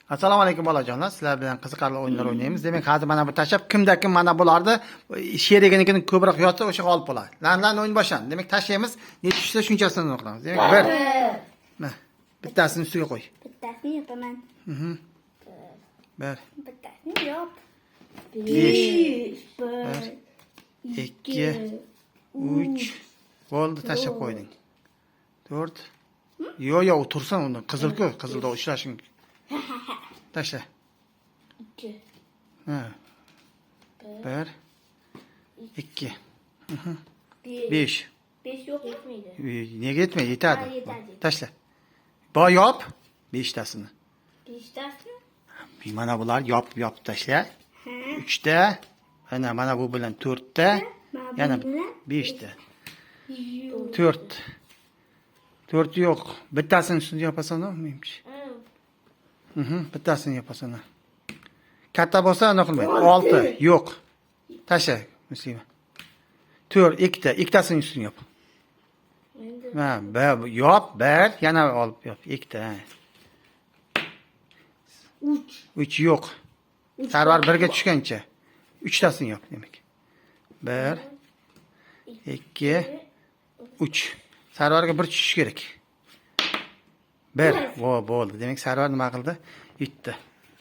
Assalomu alaykum bolajonlar. Sizlar bilan qiziqarli o'yinlar o'ynaymiz. Demak, hozir mana bu tashlab kimda-kim mana bularni sheriginikini ko'proq yotsa o'sha g'olib bo'ladi. Lan o'yin boshlandi. Demak, tashlaymiz. Necha tushsa shunchasini o'qilamiz. Demak, 1. Mana bittasini ustiga qo'y. Bittasini yopaman. 1. Bittasini yop. 5. 2. 3. Bo'ldi, tashlab qo'yding. 4. Yo'q, tursin unda. Qizil-ku, qizilda ushlashing. Tashla. 2. Ha. 1. 2. 5. 5 yo'q yetmaydi. Nega yetmaydi? Yetadi. Yetadi. Tashla. Yop 5tasini. 5tasini? Mana bular yop tashla. 3ta. Mana bu bilan 4ta. Yana 5ta. 4. 4 yo'q. Bittasini ustida yopasan, olmaymish. Bittasini yopasan. Katta bo'lsa uni qilmaydi. 6 yo'q. Tashla, muslima. 4, 2ta, ikkitasini ustini yop. Ha, yop, 1, yana olib yop, 2ta. 3 yo'q. Sarvar 1ga tushgancha 3tasini yop demak. 1 2 3. Sarvarga 1 tushish kerak. 1. Bo'ldi. Demak, sarvar nima qildi? Yutdi.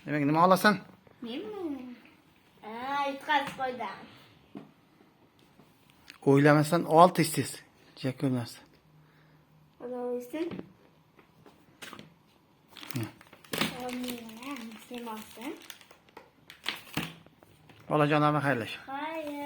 Demak, nima olasan? Menmi? Yutqazib qo'ydim. O'ylamasdan ol tez. Jako'nasi. Olsin. Olmayman. Sen olsin. Bolajonlarni xayrlash. Xayr.